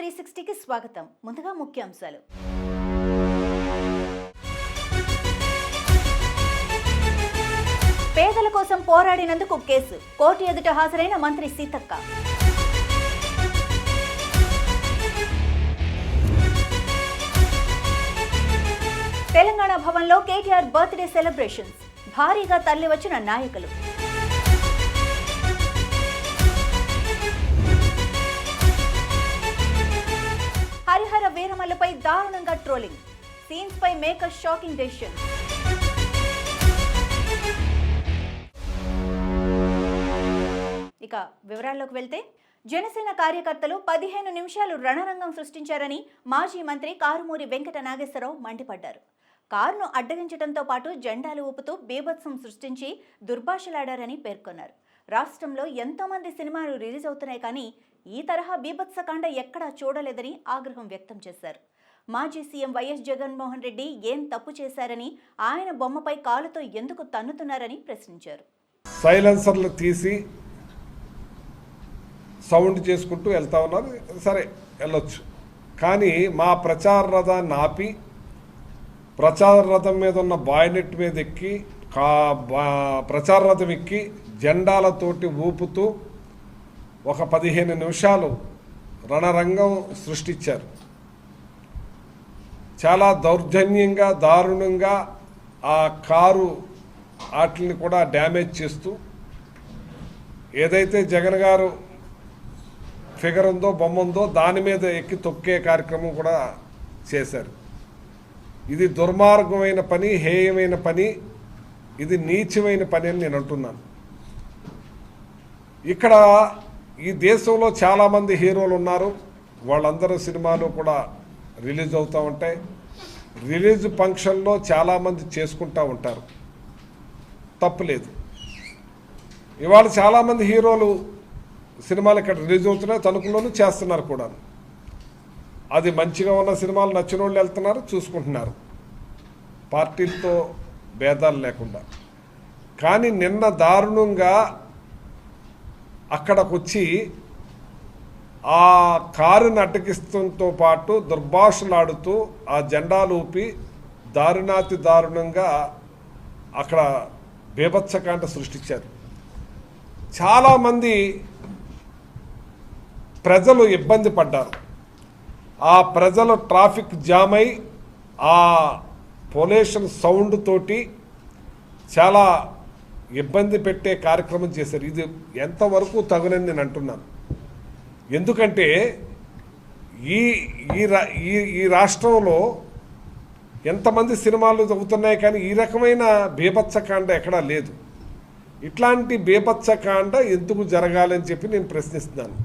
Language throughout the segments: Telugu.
360కి స్వాగతం. ముందుగా ముఖ్యాంశాలు. పేదల కోసం పోరాడినందుకు కేసు, కోర్టు ఎదుట హాజరైన మంత్రి సీతక్క. తెలంగాణ భవన్లో కేటీఆర్ బర్త్డే సెలబ్రేషన్స్, భారీగా తరలివచ్చిన నాయకులు. హరిహర వీరమల్లపై దారుణంగా ట్రోలింగ్, సీన్స్ పై మేకర్ షాకింగ్ డెసిషన్. ఇక వివరాల్లోకి వెళ్తే, జనసేన కార్యకర్తలు 15 నిమిషాలు రణరంగం సృష్టించారని మాజీ మంత్రి కారుమూరి వెంకట నాగేశ్వరరావు మండిపడ్డారు. కారును అడ్డగించడంతో పాటు జెండాలు ఊపుతూ బీభత్సం సృష్టించి దుర్భాషలాడారని పేర్కొన్నారు. రాష్ట్రంలో ఎంతో మంది సినిమాలు రిలీజ్ అవుతున్నాయి, కానీ ఈ తరహా బీభత్సకాండ ఎక్కడా చూడలేదని ఆగ్రహం వ్యక్తం చేశారు. మాజీ సీఎం వైఎస్ జగన్మోహన్ రెడ్డి ఏం తప్పు చేశారని, ఆయన బొమ్మపై కాలుతో ఎందుకు తన్నుతున్నారని ప్రశ్నించారు. సైలెన్సర్లు తీసి సౌండ్ చేసుకుంటూ వెళ్తా ఉన్నారు. సరే, వెళ్ళొచ్చు. కానీ మా ప్రచార రథాన్ని ఆపి, ప్రచార రథం మీద ఉన్న బాయ్నెట్ మీద ఎక్కి, ప్రచార రథం ఎక్కి జెండాలతోటి ఊపుతూ ఒక 15 నిమిషాలు రణరంగం సృష్టించారు. చాలా దౌర్జన్యంగా, దారుణంగా ఆ కారు వాటిని కూడా డ్యామేజ్ చేస్తూ, ఏదైతే జగన్ గారు ఫిగర్ ఉందో, బొమ్మ ఉందో, దాని మీద ఎక్కి తొక్కే కార్యక్రమం కూడా చేశారు. ఇది దుర్మార్గమైన పని, హేయమైన పని, ఇది నీచమైన పని అని నేను అంటున్నాను. ఇక్కడ ఈ దేశంలో చాలామంది హీరోలు ఉన్నారు. వాళ్ళందరూ సినిమాలు కూడా రిలీజ్ అవుతూ ఉంటాయి. రిలీజ్ ఫంక్షన్లో చాలామంది చేసుకుంటూ ఉంటారు, తప్పులేదు. ఇవాళ చాలామంది హీరోలు సినిమాలు ఇక్కడ రిలీజ్ అవుతున్నాయి, తణుకులోనూ చేస్తున్నారు కూడా. అది మంచిగా ఉన్న సినిమాలు నచ్చిన వాళ్ళు వెళ్తున్నారు, చూసుకుంటున్నారు, పార్టీలతో భేదాలు లేకుండా. కానీ నిన్న దారుణంగా అక్కడికి వచ్చి ఆ కారుని అడ్డగిస్తుంతో పాటు దుర్భాషలాడుతూ ఆ జెండాలు ఊపి దారుణాతి దారుణంగా అక్కడ బీభత్సకాండ సృష్టించారు. చాలామంది ప్రజలు ఇబ్బంది పడ్డారు. ఆ ప్రజలు ట్రాఫిక్ జామ్ అయి ఆ పొల్యూషన్ సౌండ్ తోటి చాలా ఇబ్బంది పెట్టే కార్యక్రమం చేశారు. ఇది ఎంతవరకు తగునని నేను అంటున్నాను. ఎందుకంటే ఈ రాష్ట్రంలో ఎంతమంది సినిమాలు అవుతున్నాయి, కానీ ఈ రకమైన బీభత్సకాండ ఎక్కడా లేదు. ఇట్లాంటి బీభత్సకాండ ఎందుకు జరగాలని చెప్పి నేను ప్రశ్నిస్తున్నాను.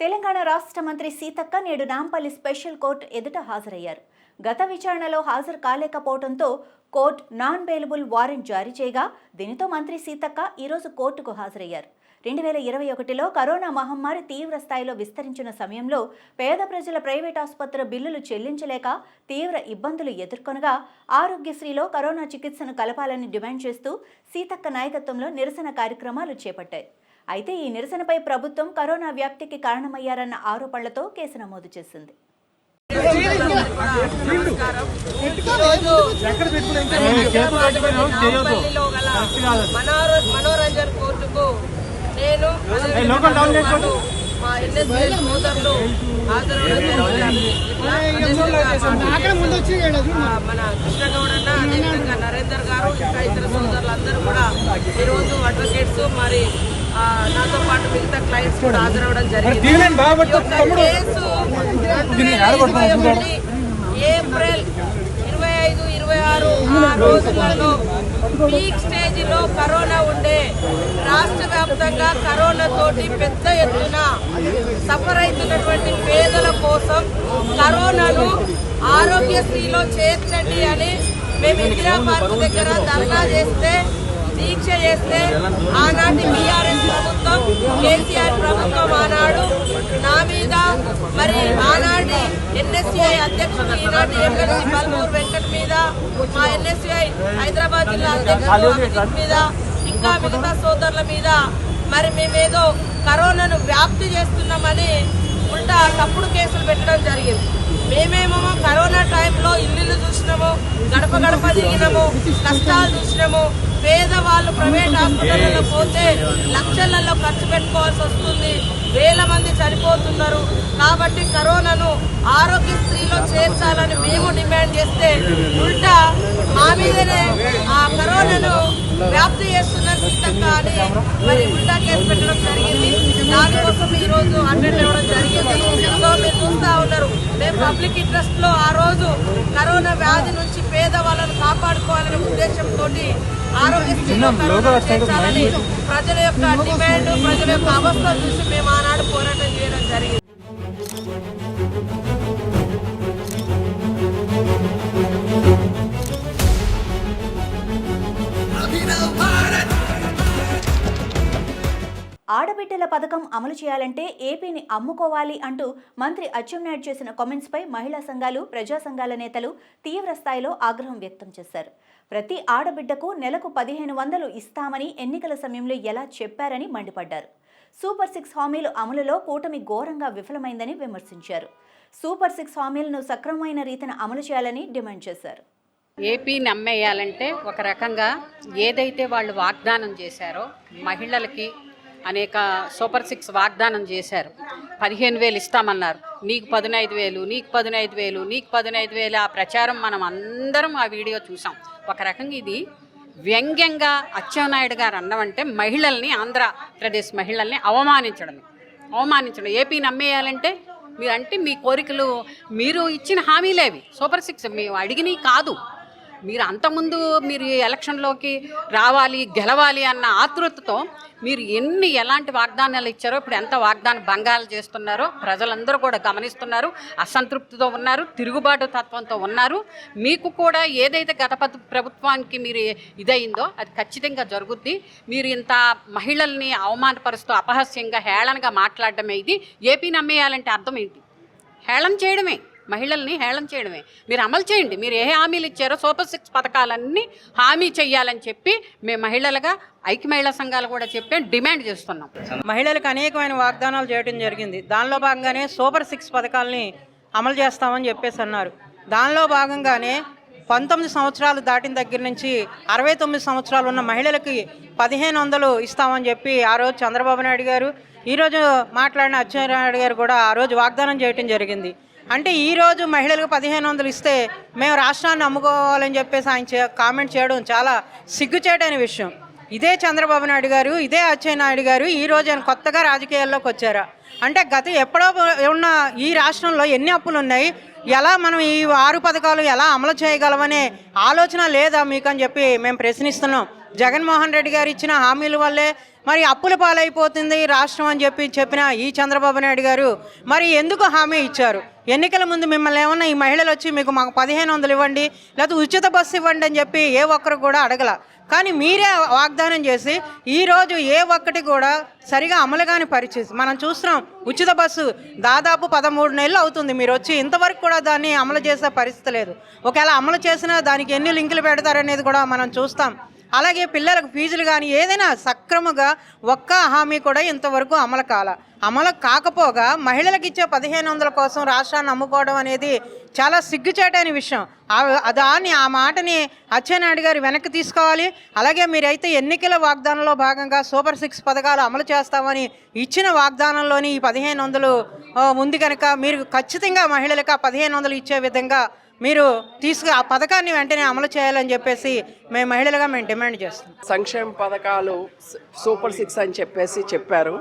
తెలంగాణ రాష్ట్ర మంత్రి సీతక్క నేడు నాంపల్లి స్పెషల్ కోర్టు ఎదుట హాజరయ్యారు. గత విచారణలో హాజరు కాలేకపోవడంతో కోర్టు నాన్ బెయిలబుల్ వారెంట్ జారీ చేయగా, దీనితో మంత్రి సీతక్క ఈరోజు కోర్టుకు హాజరయ్యారు. 2021లో కరోనా మహమ్మారి తీవ్ర స్థాయిలో విస్తరించిన సమయంలో పేద ప్రజల ప్రైవేట్ ఆసుపత్రి బిల్లులు చెల్లించలేక తీవ్ర ఇబ్బందులు ఎదుర్కొనగా, ఆరోగ్యశ్రీలో కరోనా చికిత్సను కలపాలని డిమాండ్ చేస్తూ సీతక్క నాయకత్వంలో నిరసన కార్యక్రమాలు చేపట్టాయి. అయితే ఈ నిరసనపై ప్రభుత్వం కరోనా వ్యాప్తికి కారణమయ్యారన్న ఆరోపణలతో కేసు నమోదు చేసింది. మనోరంజన్ కోర్టుకు నేను మా ఎన్ఎస్ఐ సోదరులు మన కృష్ణగౌడన్న, అదేవిధంగా నరేందర్ గారు, ఇంకా ఇతర సోదరులందరూ కూడా ఈరోజు అడ్వకేట్స్, మరి నాతో పాటు మిగతా క్లయింట్స్ కూడా హాజరవడం జరిగింది. కేసు ఏప్రిల్ 25, 26 ఆ రోజులలో పీక్ స్టేజ్లో కరోనా ఉండే, రాష్ట్ర వ్యాప్తంగా కరోనా తోటి పెద్ద ఎత్తున సఫర్ అవుతున్నటువంటి పేదల కోసం కరోనాను ఆరోగ్యశ్రీలో చేర్చండి అని మేము ఇందిరా పార్క్ దగ్గర ధర్నా చేస్తే, దీక్ష చేస్తే, ఆనాటి బీఆర్ఎస్ ప్రభుత్వం, కేసీఆర్ ప్రభుత్వం ఆనాడు నా మీద, మరి ఆనాటి ఎన్ఎస్సీఐ అధ్యక్షుడు, ఈనాటి ఎమ్మెల్సీ బల్మూరు వెంకట్ మీద, మా ఎన్ఎస్సీఐ హైదరాబాద్ జిల్లా అధ్యక్షుడు అభిజిత్ మీద, ఇంకా మిగతా సోదరుల మీద మరి మేమేదో కరోనాను వ్యాప్తి చేస్తున్నామని ఉల్టా తప్పుడు కేసులు పెట్టడం జరిగింది. మేమేమో కరోనా టైంలో ఇల్లు చూసినాము, గడప గడప తిరిగినాము, కష్టాలు చూసినాము. పేదవాళ్ళు ప్రైవేట్ హాస్పిటల్లో పోతే లక్షలలో ఖర్చు పెట్టుకోవాల్సి వస్తుంది, వేల మంది చనిపోతున్నారు. కాబట్టి కరోనాను ఆరోగ్యశ్రీలో చేర్చాలని మేము డిమాండ్ చేస్తే ఉల్టా మా మీదనే ఆ కరోనాను వ్యాప్తి చేస్తున్న సీతక్క అని మరి ఉల్టా కేసు పెట్టడం జరిగింది. దానికోసం ఈ రోజు అటెండ్ అవ్వడం జరిగింది. సో మీరు చూస్తా ఉన్నారు, మేము పబ్లిక్ ఇంట్రెస్ట్ లో ఆ రోజు కరోనా వ్యాధి నుంచి పేదవాళ్ళను కాపాడుకోవాలనే ఉద్దేశంతో ఆరోగ్యశ్రీలో కరోనా చేర్చాలని ప్రజల యొక్క డిమాండ్, ప్రజల యొక్క అవస్థలు చూసి మేము ఆనాడు పోరాటం చేయడం జరిగింది. ఆడబిడ్డల పథకం అమలు చేయాలంటే ఏపీని అమ్ముకోవాలి అంటూ మంత్రి అచ్చెన్నాయుడు చేసిన కామెంట్స్పై మహిళా సంఘాలు, ప్రజా సంఘాల నేతలు తీవ్ర స్థాయిలో ఆగ్రహం వ్యక్తం చేశారు. ప్రతి ఆడబిడ్డకు నెలకు 1500 ఇస్తామని ఎన్నికల సమయంలో ఎలా చెప్పారని మండిపడ్డారు. సూపర్ 6 హామీలు అమలులో కూటమి ఘోరంగా విఫలమైందని విమర్శించారు. సూపర్ 6 హామీలను సక్రమమైన రీతిన అమలు చేయాలని డిమాండ్ చేశారు. ఏపీని అమ్మేయాలంటే ఒక రకంగా ఏదైతే వాళ్ళు వాగ్దానం చేశారో మహిళలకి అనేక సూపర్ 6 వాగ్దానం చేశారు. 15,000 ఇస్తామన్నారు, నీకు 15,000, నీకు 15,000, నీకు 15,000 ఆ ప్రచారం మనం అందరం ఆ వీడియో చూసాం. ఒక రకంగా ఇది వ్యంగ్యంగా అచ్చెన్నాయుడు గారు అన్నమంటే మహిళల్ని, ఆంధ్రప్రదేశ్ మహిళల్ని అవమానించడం. ఏపీని అమ్మేయాలంటే అంటే మీ కోరికలు, మీరు ఇచ్చిన హామీలేవి సూపర్ 6 మేము అడిగినవి కాదు. మీరు అంతకుముందు మీరు ఎలక్షన్లోకి రావాలి, గెలవాలి అన్న ఆతృతతో మీరు ఎలాంటి వాగ్దానాలు ఇచ్చారో, ఇప్పుడు ఎంత వాగ్దాన భంగాలు చేస్తున్నారో ప్రజలందరూ కూడా గమనిస్తున్నారు. అసంతృప్తితో ఉన్నారు, తిరుగుబాటు తత్వంతో ఉన్నారు. మీకు కూడా ఏదైతే గత ప్రభుత్వానికి మీరు ఇదయిందో అది ఖచ్చితంగా జరుగుద్ది. మీరు ఇంత మహిళల్ని అవమానపరుస్తూ అపహాస్యంగా, హేళనగా మాట్లాడడమే ఇది. ఏపీని అమ్మేయాలంటే అర్థం ఏంటి? హేళన చేయడమే, మహిళల్ని హేళన చేయడమే. మీరు అమలు చేయండి. మీరు ఏ హామీలు ఇచ్చారో సూపర్ 6 పథకాలన్నీ హామీ చెయ్యాలని చెప్పి మేము మహిళలుగా ఐక్య మహిళా సంఘాలు కూడా చెప్పి డిమాండ్ చేస్తున్నాం. మహిళలకు అనేకమైన వాగ్దానాలు చేయడం జరిగింది. దానిలో భాగంగానే సూపర్ 6 పథకాలని అమలు చేస్తామని చెప్పేసి అన్నారు. దానిలో భాగంగానే 19 సంవత్సరాలు దాటిన దగ్గర నుంచి 69 సంవత్సరాలు ఉన్న మహిళలకి 1500 ఇస్తామని చెప్పి ఆ రోజు చంద్రబాబు నాయుడు గారు, ఈరోజు మాట్లాడిన అచ్చెన్నాయుడు గారు కూడా ఆ రోజు వాగ్దానం చేయడం జరిగింది. అంటే ఈరోజు మహిళలకు 1500 ఇస్తే మేము రాష్ట్రాన్ని అమ్ముకోవాలని చెప్పేసి ఆయన కామెంట్ చేయడం చాలా సిగ్గుచేటైన విషయం. ఇదే చంద్రబాబు నాయుడు గారు, ఇదే అచ్చెన్నాయుడు గారు ఈరోజు ఆయన కొత్తగా రాజకీయాల్లోకి వచ్చారా? అంటే గత ఎప్పుడో ఉన్న ఈ రాష్ట్రంలో ఎన్ని అప్పులు ఉన్నాయి, ఎలా మనం ఈ 6 పథకాలు ఎలా అమలు చేయగలమనే ఆలోచన లేదా మీకు అని చెప్పి మేము ప్రశ్నిస్తున్నాం. జగన్మోహన్ రెడ్డి గారు ఇచ్చిన హామీల వల్లే మరి అప్పుల పాలైపోతుంది రాష్ట్రం అని చెప్పిన ఈ చంద్రబాబు నాయుడు గారు మరి ఎందుకు హామీ ఇచ్చారు? ఎన్నికల ముందు మిమ్మల్ని ఏమన్నా ఈ మహిళలు వచ్చి మీకు మాకు 1500 ఇవ్వండి, లేకపోతే ఉచిత బస్సు ఇవ్వండి అని చెప్పి ఏ ఒక్కరు కూడా అడగల. కానీ మీరే వాగ్దానం చేసి ఈరోజు ఏ ఒక్కటి కూడా సరిగా అమలు కాని పరిస్థితి మనం చూస్తున్నాం. ఉచిత బస్సు దాదాపు 13 నెలలు అవుతుంది మీరు వచ్చి, ఇంతవరకు కూడా దాన్ని అమలు చేసే పరిస్థితి లేదు. ఒకవేళ అమలు చేసినా దానికి ఎన్ని లింకులు పెడతారనేది కూడా మనం చూస్తాం. అలాగే పిల్లలకు ఫీజులు కానీ ఏదైనా సక్రమంగా ఒక్క హామీ కూడా ఇంతవరకు అమలు కాకపోగా మహిళలకు ఇచ్చే 1500 కోసం రాష్ట్రాన్ని అమ్ముకోవడం అనేది చాలా సిగ్గుచేటైన విషయం. ఆ మాటని అచ్చెన్నాయుడు గారు వెనక్కి తీసుకోవాలి. అలాగే మీరైతే ఎన్నికల వాగ్దానంలో భాగంగా సూపర్ 6 పథకాలు అమలు చేస్తామని ఇచ్చిన వాగ్దానంలోని ఈ 1500 ఉంది కనుక మీరు ఖచ్చితంగా మహిళలకు ఆ 1500 ఇచ్చే విధంగా మీరు ఆ పథకాన్ని వెంటనే అమలు చేయాలని చెప్పేసి మేము మహిళలుగా డిమాండ్ చేస్తాం. సంక్షేమ పథకాలు సూపర్ 6 అని చెప్పారు.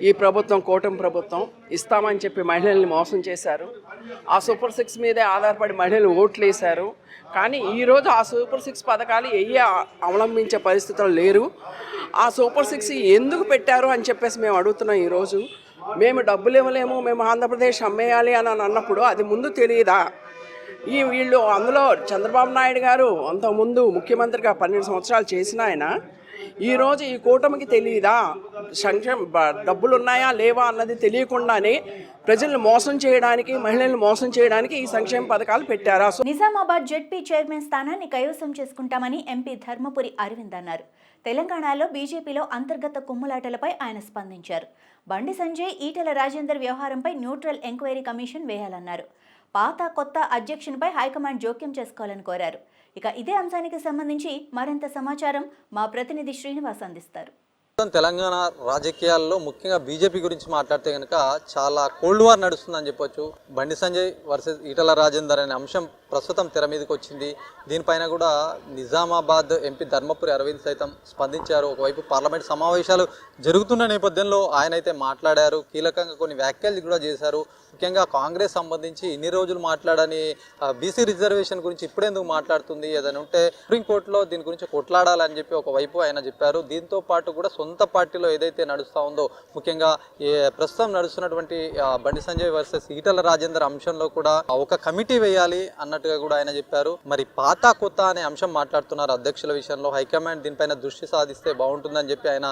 ఈ ప్రభుత్వం, కూటమి ప్రభుత్వం ఇస్తామని చెప్పి మహిళల్ని మోసం చేశారు. ఆ సూపర్ 6 మీదే ఆధారపడి మహిళలు ఓట్లు వేశారు. కానీ ఈరోజు ఆ సూపర్ 6 పథకాలు అవలంబించే పరిస్థితులు లేరు. ఆ సూపర్ 6 ఎందుకు పెట్టారు అని చెప్పేసి మేము అడుగుతున్నాం. ఈరోజు మేము డబ్బులు ఇవ్వలేము, మేము ఆంధ్రప్రదేశ్ అమ్మేయాలి అని అన్నప్పుడు అది ముందు తెలియదా? వీళ్ళు అందులో చంద్రబాబు నాయుడు గారు అంతకుముందు ముఖ్యమంత్రిగా 12 సంవత్సరాలు చేసిన ఆయన ఈరోజు ఈ కూటమికి తెలియదా డబ్బులు ఉన్నాయా లేవా అన్నది తెలియకుండానే ప్రజలను మోసం చేయడానికి, మహిళలను మోసం చేయడానికి ఈ సంక్షేమ పథకాలు పెట్టారా? నిజామాబాద్ జెడ్పీ చైర్మన్ స్థానాన్ని కైవసం చేసుకుంటామని ఎంపీ ధర్మపురి అరవింద్ అన్నారు. తెలంగాణలో బీజేపీలో అంతర్గత కుమ్ములాటలపై ఆయన స్పందించారు. బండి సంజయ్ ఈటెల రాజేందర్ వ్యవహారంపై న్యూట్రల్ ఎంక్వైరీ కమిషన్ వేయాలన్నారు. పాత కొత్త అధ్యక్షునిపై హైకమాండ్ జోక్యం చేసుకోవాలని కోరారు. ఇక ఇదే అంశానికి సంబంధించి మరింత సమాచారం మా ప్రతినిధి శ్రీనివాస్ అందిస్తారు. తెలంగాణ రాజకీయాల్లో ముఖ్యంగా బీజేపీ గురించి మాట్లాడితే కనుక చాలా కోల్డ్ వార్ నడుస్తుందని చెప్పొచ్చు. బండి సంజయ్ వర్సెస్ ఈటల రాజేందర్ అనే అంశం ప్రస్తుతం తెర మీదకి వచ్చింది. దీనిపైన కూడా నిజామాబాద్ ఎంపీ ధర్మపురి అరవింద్ సైతం స్పందించారు. ఒకవైపు పార్లమెంట్ సమావేశాలు జరుగుతున్న నేపథ్యంలో ఆయన అయితే మాట్లాడారు. కీలకంగా కొన్ని వ్యాఖ్యలు కూడా చేశారు. ముఖ్యంగా కాంగ్రెస్ సంబంధించి ఇన్ని రోజులు మాట్లాడని బీసీ రిజర్వేషన్ గురించి ఇప్పుడెందుకు మాట్లాడుతుంది, ఏదైనా ఉంటే సుప్రీంకోర్టులో దీని గురించి కొట్లాడాలని చెప్పి ఒకవైపు ఆయన చెప్పారు. దీంతో పాటు కూడా సొంత పార్టీలో ఏదైతే నడుస్తూ ఉందో, ముఖ్యంగా ప్రస్తుతం నడుస్తున్నటువంటి బండి సంజయ్ వర్సెస్ ఈటల రాజేందర్ అంశంలో కూడా ఒక కమిటీ వేయాలి అన్నట్టుగా కూడా ఆయన చెప్పారు. మరి పాత కొత్త అనే అంశం మాట్లాడుతున్నారు అధ్యక్షుల విషయంలో. హైకమాండ్ దీనిపైన దృష్టి సాధిస్తే బాగుంటుందని చెప్పి ఆయన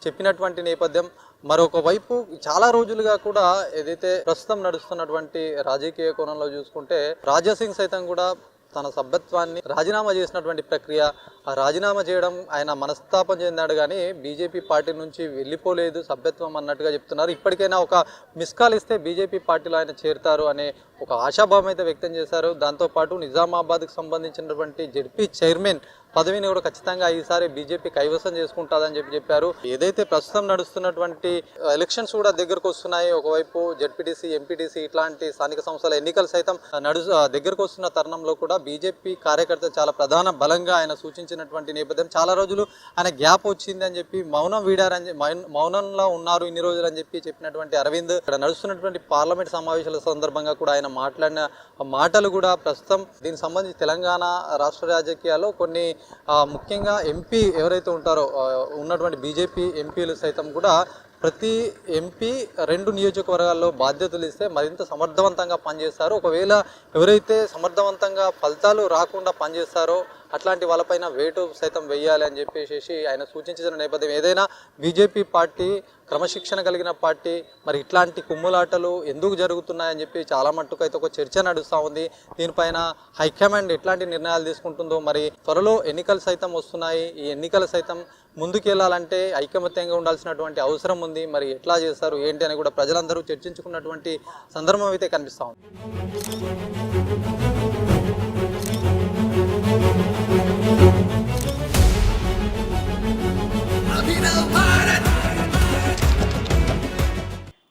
చెప్పినటువంటి నేపథ్యం. మరొక వైపు చాలా రోజులుగా కూడా ఏదైతే ప్రస్తుతం నడుస్తున్నటువంటి రాజకీయ కోణంలో చూసుకుంటే రాజాసింగ్ సైతం కూడా తన సభ్యత్వాన్ని రాజీనామా చేసినటువంటి ప్రక్రియ, ఆ రాజీనామా చేయడం ఆయన మనస్తాపం చెందాడు కానీ బీజేపీ పార్టీ నుంచి వెళ్ళిపోలేదు సభ్యత్వం అన్నట్టుగా చెప్తున్నారు. ఇప్పటికైనా ఒక మిస్ కాల్ ఇస్తే బీజేపీ పార్టీలో ఆయన చేరుతారు అనే ఒక ఆశాభావం అయితే వ్యక్తం చేశారు. దాంతోపాటు నిజామాబాద్కి సంబంధించినటువంటి జెడ్పీ చైర్మన్ పదవిని కూడా ఖచ్చితంగా ఈసారి బీజేపీ కైవసం చేసుకుంటుందని చెప్పారు. ఏదైతే ప్రస్తుతం నడుస్తున్నటువంటి ఎలక్షన్స్ కూడా దగ్గరకు వస్తున్నాయి, ఒకవైపు జెడ్పీటీసీ, ఎంపీటీసీ ఇట్లాంటి స్థానిక సంస్థల ఎన్నికలు సైతం దగ్గరకు వస్తున్న తరుణంలో కూడా బీజేపీ కార్యకర్త చాలా ప్రధాన బలంగా ఆయన సూచించినటువంటి నేపథ్యం. చాలా రోజులు ఆయన గ్యాప్ వచ్చింది అని చెప్పి మౌనం వీడారని, మౌనంలో ఉన్నారు ఇన్ని రోజులు అని చెప్పినటువంటి అరవింద్ ఇక్కడ నడుస్తున్నటువంటి పార్లమెంట్ సమావేశాల సందర్భంగా కూడా ఆయన మాట్లాడిన మాటలు కూడా ప్రస్తుతం దీనికి సంబంధించి తెలంగాణ రాష్ట్ర రాజకీయాల్లో కొన్ని ముఖ్యంగా ఎంపీ ఎవరైతే ఉంటారో ఉన్నటువంటి బీజేపీ ఎంపీలు సైతం కూడా ప్రతి ఎంపీ 2 నియోజకవర్గాల్లో బాధ్యతలు ఇస్తే మరింత సమర్థవంతంగా పనిచేస్తారు. ఒకవేళ ఎవరైతే సమర్థవంతంగా ఫలితాలు రాకుండా పనిచేస్తారో అట్లాంటి వాళ్ళపైన వేటు సైతం వేయాలి అని చెప్పేసి ఆయన సూచించిన నేపథ్యం. ఏదైనా బీజేపీ పార్టీ క్రమశిక్షణ కలిగిన పార్టీ, మరి ఇట్లాంటి కుమ్ములాటలు ఎందుకు జరుగుతున్నాయని చెప్పి చాలా మట్టుకు అయితే ఒక చర్చ నడుస్తూ ఉంది. దీనిపైన హైకమాండ్ ఎట్లాంటి నిర్ణయాలు తీసుకుంటుందో, మరి త్వరలో ఎన్నికలు సైతం వస్తున్నాయి. ఈ ఎన్నికలు సైతం ముందుకెళ్లాలంటే ఐకమత్యంగా ఉండాల్సినటువంటి అవసరం ఉంది. మరి ఎట్లా చేస్తారు ఏంటి అని కూడా ప్రజలందరూ చర్చించుకున్నటువంటి సందర్భం అయితే కనిపిస్తూ ఉంది.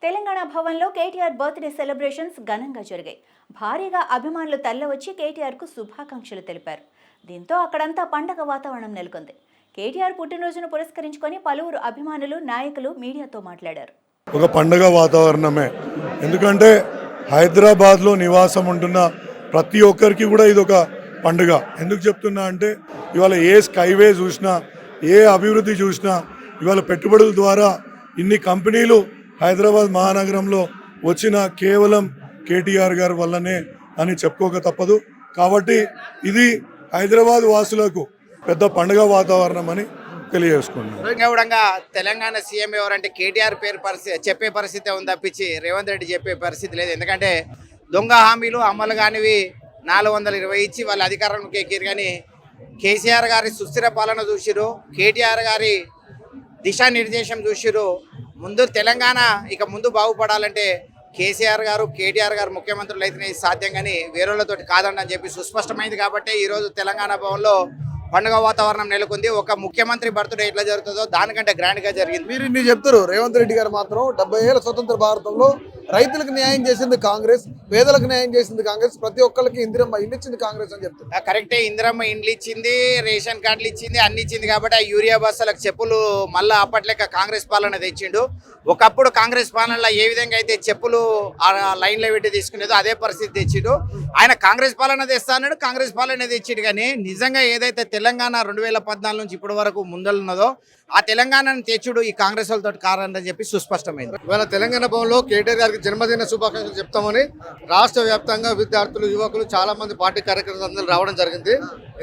తెలంగాణ భవన్లో కేటీఆర్ బర్త్డే సెలబ్రేషన్స్ ఘనంగా జరిగాయి. భారీగా అభిమానులు తరలివచ్చి కేటీఆర్కు శుభాకాంక్షలు తెలిపారు. దీంతో అక్కడంతా పండగ వాతావరణం నెలకొంది. కేటీఆర్ పుట్టినరోజును పురస్కరించుకొని పలువురు అభిమానులు, నాయకులు మీడియాతో మాట్లాడారు. ఒక పండగ వాతావరణమే, ఎందుకంటే హైదరాబాద్లో నివాసం ఉంటున్న ప్రతి ఒక్కరికి కూడా ఇది ఒక పండుగ. ఎందుకు చెప్తున్నా అంటే ఇవాళ ఏ స్కైవే చూసినా, ఏ అభివృద్ధి చూసినా, ఇవాళ పెట్టుబడుల ద్వారా ఇన్ని కంపెనీలు హైదరాబాద్ మహానగరంలో వచ్చిన కేవలం కేటీఆర్ గారి వల్లనే అని చెప్పుకోక తప్పదు. కాబట్టి ఇది హైదరాబాద్ వాసులకు పెద్ద పండుగ వాతావరణం అని తెలియజేసుకున్నాను. తెలంగాణ సీఎం ఎవరంటే కేటీఆర్ పేరు చెప్పే పరిస్థితి ఉంది తప్పించి రేవంత్ రెడ్డి చెప్పే పరిస్థితి లేదు. ఎందుకంటే దొంగ హామీలు అమలు కానివి 420 ఇచ్చి వాళ్ళ అధికారంలోకి ఎక్కిరు. కానీ కేసీఆర్ గారి సుస్థిర పాలన చూసిరు, కేటీఆర్ గారి దిశానిర్దేశం చూసిరు. ముందు తెలంగాణ ఇక ముందు బాగుపడాలంటే కేసీఆర్ గారు, కేటీఆర్ గారు ముఖ్యమంత్రులు అయితేనే సాధ్యం, కానీ వేరేళ్ళతోటి కాదండి అని చెప్పి సుస్పష్టమైంది. కాబట్టి ఈరోజు తెలంగాణ భవన్లో పండుగ వాతావరణం నెలకొంది. ఒక ముఖ్యమంత్రి బర్త్డే ఎట్లా జరుగుతుందో దానికంటే గ్రాండ్గా జరిగింది. మీరు ఇన్ని చెప్తారు, రేవంత్ రెడ్డి గారు మాత్రం 70 ఏళ్ల స్వతంత్ర భారతంలో రైతులకు న్యాయం చేసింది కాంగ్రెస్, పేదలకు న్యాయం చేసింది కాంగ్రెస్, ప్రతి ఒక్కరికి ఇందిరమ్మ ఇల్లు ఇచ్చింది కాంగ్రెస్ అని చెప్తారు. కరెక్టే, ఇందిరమ్మ ఇండ్లు ఇచ్చింది, రేషన్ కార్డులు ఇచ్చింది, అన్ని ఇచ్చింది. కాబట్టి ఆ యూరియా బస్సులకు చెప్పులు మళ్ళీ అప్పట్లేక కాంగ్రెస్ పాలన తెచ్చిండు. ఒకప్పుడు కాంగ్రెస్ పాలనలో ఏ విధంగా అయితే చెప్పులు లైన్లో పెట్టి తీసుకునేదో అదే పరిస్థితి తెచ్చిండు. ఆయన కాంగ్రెస్ పాలన తెస్తా అన్నాడు, కాంగ్రెస్ పాలన తెచ్చిండు. కానీ నిజంగా ఏదైతే తెలంగాణ 2014 నుంచి ఇప్పటి వరకు ముందలున్నదో ఆ తెలంగాణను తెచ్చుడు ఈ కాంగ్రెస్ వాళ్ళతో కారణం చెప్పి సుస్పష్టమైంది. ఇవాళ తెలంగాణ భవన్లో కేటీఆర్ గారికి జన్మదిన శుభాకాంక్షలు చెప్తామని రాష్ట్ర వ్యాప్తంగా విద్యార్థులు, యువకులు చాలా మంది పార్టీ కార్యకర్తలు అందరూ రావడం జరిగింది.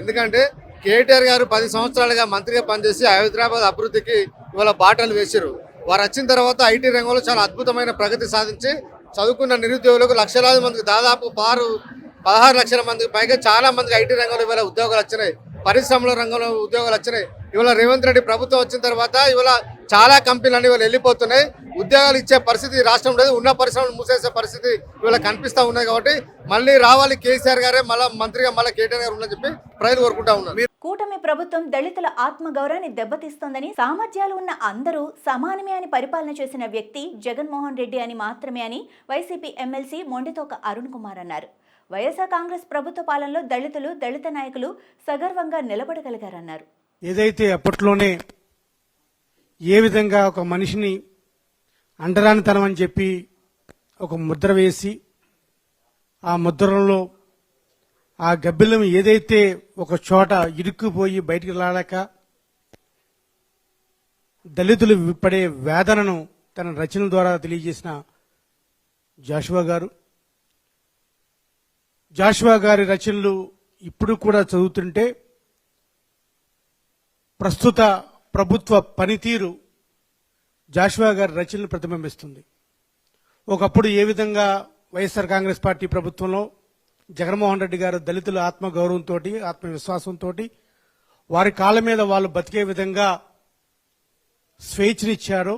ఎందుకంటే కేటీఆర్ గారు 10 సంవత్సరాలుగా మంత్రిగా పనిచేసి హైదరాబాద్ అభివృద్ధికి ఇవాళ బాటలు వేశారు. వారు వచ్చిన తర్వాత ఐటీ రంగంలో చాలా అద్భుతమైన ప్రగతి సాధించి చదువుకున్న నిరుద్యోగులకు లక్షలాది మందికి దాదాపు 16 లక్షల మందికి పైగా చాలా మందికి ఐటీ రంగంలో ఇవాళ ఉద్యోగాలు వచ్చినాయి. పరిశ్రమల రంగంలో ఉద్యోగాలు వచ్చినాయి. ఇవాళ రేవంత్ రెడ్డి ప్రభుత్వం వచ్చిన తర్వాత ఇవాళ చాలా కంపెనీలు అన్ని ఇవాళ వెళ్ళిపోతున్నాయి. ఉద్యోగాలు ఇచ్చే పరిస్థితి రాష్ట్రం లేదు. ఉన్న పరిశ్రమలు మూసేసే పరిస్థితి ఇవాళ కనిపిస్తూ ఉన్నాయి. కాబట్టి మళ్ళీ రావాలి కేసీఆర్ గారే మళ్ళీ మంత్రిగా మళ్ళీ కేటీఆర్ గారు ఉందని చెప్పి ప్రజలు కోరుకుంటా ఉన్నారు. కూటమి ప్రభుత్వం దళితుల ఆత్మగౌరవాన్ని దెబ్బతీస్తోందని, సామర్థ్యాలు ఉన్న అందరూ సమానమే అని పరిపాలన చేసిన వ్యక్తి జగన్మోహన్ రెడ్డి అని మాత్రమే అని వైసీపీ ఎమ్మెల్సీ మొండితోక అరుణ్ కుమార్ అన్నారు. వైఎస్ఆర్ కాంగ్రెస్ ప్రభుత్వ పాలనలో దళితులు, దళిత నాయకులు సగర్వంగా నిలబడగలిగారన్నారు. ఏదైతే అప్పట్లోనే ఏ విధంగా ఒక మనిషిని అంటరానితనం అని చెప్పి ఒక ముద్ర వేసి, ఆ ముద్రలో ఆ గబ్బిలం ఏదైతే ఒక చోట ఇరుక్కుపోయి బయటికి రాలేక దళితులు పడే వేదనను తన రచనల ద్వారా తెలియజేసిన జాషువా గారి రచనలు ఇప్పుడు కూడా చదువుతుంటే ప్రస్తుత ప్రభుత్వ పనితీరు జాషువా గారి రచనలు ప్రతిబింబిస్తుంది. ఒకప్పుడు ఏ విధంగా వైఎస్ఆర్ కాంగ్రెస్ పార్టీ ప్రభుత్వంలో జగన్మోహన్ రెడ్డి గారు దళితుల ఆత్మగౌరవంతో, ఆత్మవిశ్వాసంతో వారి కాళ్ళ మీద వాళ్ళు బతికే విధంగా స్వేచ్ఛనిచ్చారో,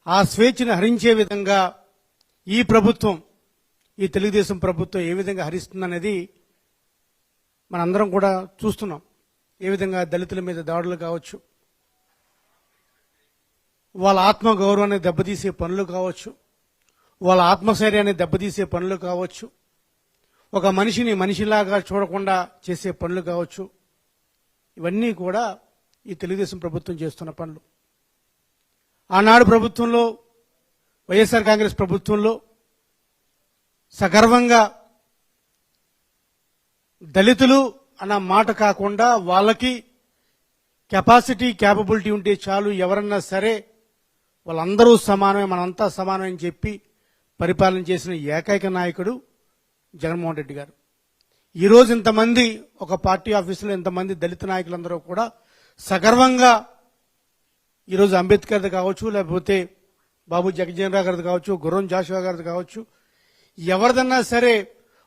ఆ స్వేచ్ఛను హరించే విధంగా ఈ ప్రభుత్వం, ఈ తెలుగుదేశం ప్రభుత్వం ఏ విధంగా హరిస్తుందనేది మనందరం కూడా చూస్తున్నాం. ఏ విధంగా దళితుల మీద దాడులు కావచ్చు, వాళ్ళ ఆత్మగౌరవాన్ని దెబ్బతీసే పనులు కావచ్చు, వాళ్ళ ఆత్మశైర్యాన్ని దెబ్బతీసే పనులు కావచ్చు, ఒక మనిషిని మనిషిలాగా చూడకుండా చేసే పనులు కావచ్చు, ఇవన్నీ కూడా ఈ తెలుగుదేశం ప్రభుత్వం చేస్తున్న పనులు. ఆనాడు ప్రభుత్వంలో, వైఎస్ఆర్ కాంగ్రెస్ ప్రభుత్వంలో సగర్వంగా దళితులు అన్న మాట కాకుండా వాళ్ళకి కెపాసిటీ, క్యాపబిలిటీ ఉంటే చాలు, ఎవరన్నా సరే వాళ్ళందరూ సమానమే, మనంతా సమానమే అని చెప్పి పరిపాలన చేసిన ఏకైక నాయకుడు జగన్మోహన్ రెడ్డి గారు. ఈరోజు ఇంతమంది ఒక పార్టీ ఆఫీసులో ఇంతమంది దళిత నాయకులందరూ కూడా సగర్వంగా ఈరోజు అంబేద్కర్ది కావచ్చు, లేకపోతే బాబు జగజ్జీవన్ రావు గారిది కావచ్చు, గుర్రం జాషువా గారిది కావచ్చు, ఎవరిదన్నా సరే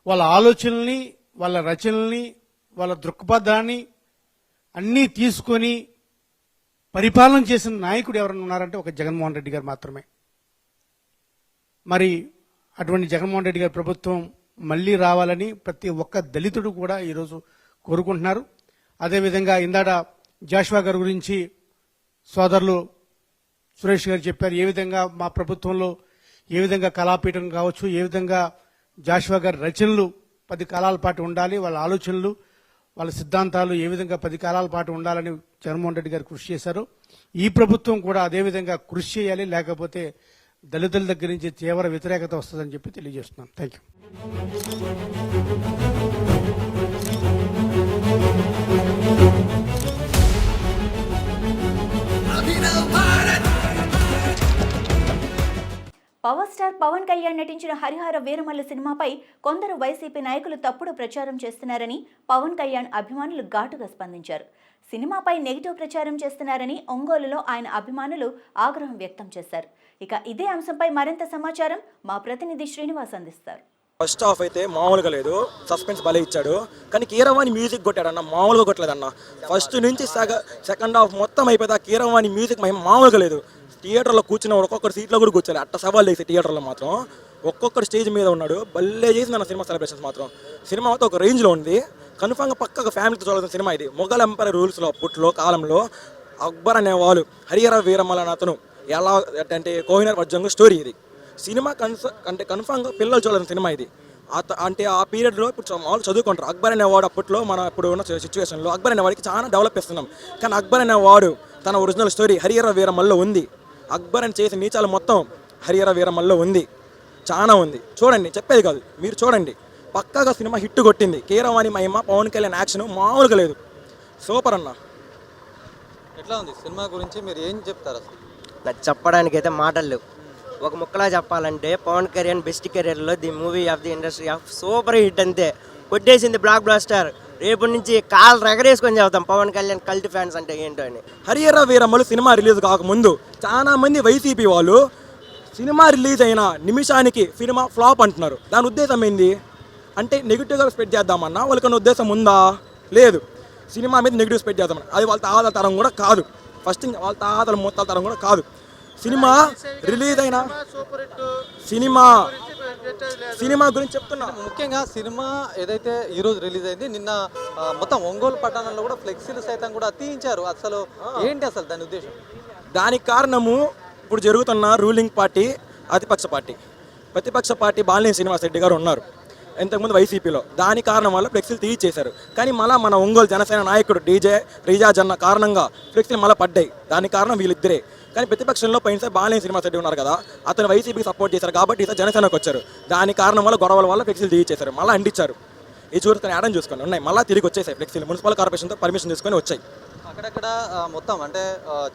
వాళ్ళ ఆలోచనల్ని, వాళ్ళ రచనల్ని, వాళ్ళ దృక్పథాన్ని అన్నీ తీసుకొని పరిపాలన చేసిన నాయకుడు ఎవరైనా ఉన్నారంటే ఒక జగన్మోహన్ రెడ్డి గారు మాత్రమే. మరి అటువంటి జగన్మోహన్ రెడ్డి గారి ప్రభుత్వం మళ్లీ రావాలని ప్రతి ఒక్క దళితుడు కూడా ఈరోజు కోరుకుంటున్నారు. అదేవిధంగా ఇందాక జాషువా గారి గురించి సోదరులు సురేష్ గారు చెప్పారు. ఏ విధంగా మా ప్రభుత్వంలో ఏ విధంగా కళాపీఠం కావచ్చు, ఏ విధంగా జాషువా గారి రచనలు 10 కాలాల పాటు ఉండాలి, వాళ్ళ ఆలోచనలు, వాళ్ళ సిద్ధాంతాలు ఏ విధంగా 10 కాలాల పాటు ఉండాలని జగన్మోహన్ రెడ్డి గారు కృషి చేశారు. ఈ ప్రభుత్వం కూడా అదేవిధంగా కృషి చేయాలి, లేకపోతే దళితుల దగ్గర నుంచి తీవ్ర వ్యతిరేకత వస్తుందని చెప్పి తెలియజేస్తున్నాను. Thank you. Power star Pavan Kalyan నటించిన హరిహర వీరమల్లు సినిమాపై కొందరు వైసీపీ నాయకులు తప్పుడు ప్రచారం చేస్తున్నారని పవన్ కళ్యాణ్ అభిమానులు ఘాటుగా స్పందించారు. సినిమాపై నెగిటివ్ ప్రచారం చేస్తున్నారని ఒంగోలులో ఆయన అభిమానులు ఆగ్రహం వ్యక్తం చేశారు. ఇక ఇదే అంశంపై మరింత సమాచారం మా ప్రతినిధి శ్రీనివాస్ అందిస్తారు. ఫస్ట్ హాఫ్ అయితే మామూలుగా లేదు, సస్పెన్స్ భలే ఇచ్చాడు. కానీ కీరవాణి మ్యూజిక్ కొట్టాడన్న, మామూలుగా కొట్టలేదన్న. ఫస్ట్ నుంచి సెకండ్ హాఫ్ మొత్తం అయిపోతే ఆ కీరవాణి మ్యూజిక్ మామూలుగా లేదు. థియేటర్లో కూర్చున్న ఒక్కొక్కరు సీట్లో కూడా కూర్చోలేదు, అట్ట సవాల్ వేసి థియేటర్లో మాత్రం ఒక్కొక్కరు స్టేజ్ మీద ఉన్నాడు. భలే చేసింది అన్న సినిమా సెలబ్రేషన్స్ మాత్రం. సినిమా మాత్రం ఒక రేంజ్లో ఉంది. కన్ఫామ్గా పక్కగా ఫ్యామిలీతో చూడాల్సిన సినిమా ఇది. మొఘల్ ఎంపైర్ రూల్స్లో అప్పట్లో కాలంలో అక్బర్ అనేవాళ్ళు హరిహర వీరమల్లు అనే అతను ఎలా అంటే కోహినూర్ వజ్రంగ స్టోరీ ఇది. సినిమా అంటే కన్ఫామ్గా పిల్లలు చూడాల్సిన సినిమా ఇది. అంటే ఆ పీరియడ్లో ఇప్పుడు మామూలు చదువుకుంటారు. అక్బర్ అనేవాడు అప్పట్లో మన ఇప్పుడు ఉన్న సిచ్యువేషన్లో అక్బర్ అనేవాడికి చాలా డెవలప్ చేస్తున్నాం. కానీ అక్బర్ అనేవాడు తన ఒరిజినల్ స్టోరీ హరిహర వీరమల్లు ఉంది. అక్బర్ అని చేసిన నీచాలు మొత్తం హరిహర వీరమల్లు ఉంది, చాలా ఉంది. చూడండి, చెప్పేది కాదు, మీరు చూడండి. పక్కాగా సినిమా హిట్ కొట్టింది. కీరవాణి మహిమ, పవన్ కళ్యాణ్ యాక్షన్ మామూలుగా లేదు. సూపర్ అన్న. ఎట్లా ఉంది సినిమా గురించి మీరు ఏం చెప్తారు? అసలు నాకు చెప్పడానికి అయితే మాటలు లేవు. ఒక ముక్కలా చెప్పాలంటే పవన్ కళ్యాణ్ బెస్ట్ కెరీర్లో the movie of the industry of super hit అంతే. కొట్టేసింది బ్లాక్ బ్లాస్టర్. రేపు నుంచి కాలు రెగరేసుకొని చెబుతాం పవన్ కళ్యాణ్ కల్ట్ ఫ్యాన్స్ అంటే ఏంటో అని. హరిహర వీరమల్లు సినిమా రిలీజ్ కాకముందు చాలా మంది వైసీపీ వాళ్ళు సినిమా రిలీజ్ అయిన నిమిషానికి సినిమా ఫ్లాప్ అంటున్నారు. దాని ఉద్దేశం ఏంది అంటే నెగిటివ్గా స్ప్రెడ్ చేద్దామన్నా వాళ్ళకన్నా ఉద్దేశం ఉందా? లేదు. సినిమా మీద నెగిటివ్ స్ప్రెడ్ చేద్దామని. అది వాళ్ళ తాతల తరం కూడా కాదు. ఫస్ట్ వాళ్ళ తాతల మొత్తాల తరం కూడా కాదు. సినిమా రిలీజ్ అయిన సినిమా గురించి చెప్తున్నా. ముఖ్యంగా సినిమా ఏదైతే ఈరోజు రిలీజ్ అయింది, నిన్న మొత్తం ఒంగోలు పట్టణంలో కూడా ఫ్లెక్సీలు సైతం కూడా తీయించారు. అసలు ఏంటి అసలు దాని ఉద్దేశం? దానికి కారణము ఇప్పుడు జరుగుతున్న రూలింగ్ పార్టీ అతిపక్ష పార్టీ. ప్రతిపక్ష పార్టీ బాలినేని శ్రీనివాస్ రెడ్డి గారు ఉన్నారు ఇంతకుముందు వైసీపీలో. దాని కారణం వల్ల ఫ్లెక్సీలు తీయించేశారు. కానీ మళ్ళీ మన ఒంగోలు జనసేన నాయకుడు రీజా జన్న కారణంగా ఫ్లెక్సీలు మళ్ళీ పడ్డాయి. దానికి కారణం వీళ్ళిద్దరే. కానీ ప్రతిపక్షంలో పోయినసారి బాలినేని శ్రీనివాస్ రెడ్డి ఉన్నారు కదా, అతను వైసీపీకి సపోర్ట్ చేశారు కాబట్టి ఈసారి జనసేనకు వచ్చారు. దాని కారణం వల్ల గొడవల వల్ల ఫ్లెక్సీలు తీయించేశారు, మళ్ళీ అంటించారు. ఈ చూసుకొని యాడని చూసుకొని ఉన్నాయి, మళ్ళీ తిరిగి వచ్చేసాయి ఫ్లెక్సీలు. మున్సిపల్ కార్పొరేషన్తో పర్మిషన్ తీసుకొని వచ్చాయి. అక్కడక్కడ మొత్తం అంటే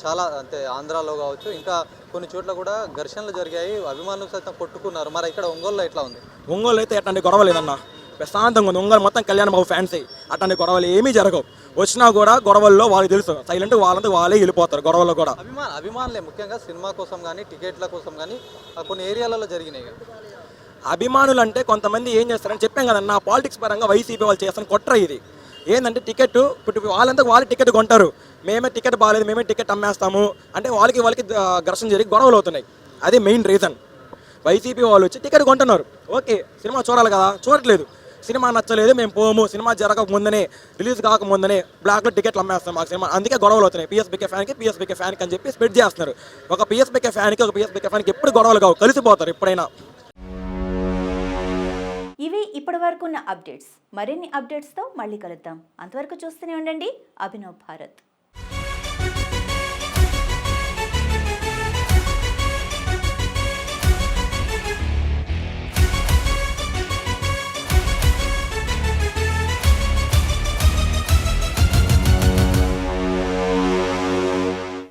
చాలా అంటే ఆంధ్రాలో కావచ్చు, ఇంకా కొన్ని చోట్ల కూడా ఘర్షణలు జరిగాయి, అభిమానులు సైతం కొట్టుకున్నారు. మరి ఇక్కడ ఒంగోలులో ఎట్లా ఉంది? ఒంగోలు అయితే అట్లాంటి గొడవ లేదన్న, ప్రశాంతంగా ఉంది. ఒంగోలు మొత్తం కళ్యాణ్ బాబు ఫ్యాన్సే. అట్లాంటి గొడవలు ఏమీ జరగవు. వచ్చినా కూడా గొడవల్లో వాళ్ళకి తెలుసు, సైలెంట్ వాళ్ళంతా వాళ్ళే వెళ్ళిపోతారు గొడవల్లో కూడా. అభిమానులే ముఖ్యంగా సినిమా కోసం కానీ టికెట్ల కోసం కానీ కొన్ని ఏరియాలలో జరిగినాయి. అభిమానులు అంటే కొంతమంది ఏం చేస్తారని చెప్పాం కదన్న, పాలిటిక్స్ పరంగా వైసీపీ వాళ్ళు చేస్తాను కొట్ర. ఇది ఏంటంటే టికెట్ ఇప్పుడు వాళ్ళంతా వాళ్ళు టికెట్ కొంటారు, మేమే టికెట్ బాగాలేదు మేమే టికెట్ అమ్మేస్తాము అంటే వాళ్ళకి ఘర్షణ జరిగి గొడవలు అవుతున్నాయి. అది మెయిన్ రీజన్. వైసీపీ వాళ్ళు వచ్చి టికెట్ కొంటున్నారు. ఓకే, సినిమా చూడాలి కదా, చూడట్లేదు. సినిమా నచ్చలేదు మేము పోము, సినిమా జరగక ముందనే రిలీజ్ కాకముందనే బ్లాక్లో టికెట్లు అమ్మేస్తాం మాకు సినిమా. అందుకే గొడవలు అవుతున్నాయి. పిఎస్బీకే ఫ్యాన్కి అని చెప్పి స్ప్రెడ్ చేస్తున్నారు. ఒక పిఎస్బీకే ఫ్యాన్కి ఎప్పుడు గొడవలు కావు, కలిసిపోతారు ఎప్పుడైనా. ఇవి ఇప్పటివరకు ఉన్న అప్డేట్స్. మరిన్ని అప్డేట్స్తో మళ్ళీ కలుద్దాం. అంతవరకు చూస్తూనే ఉండండి అభినవ్ భారత్.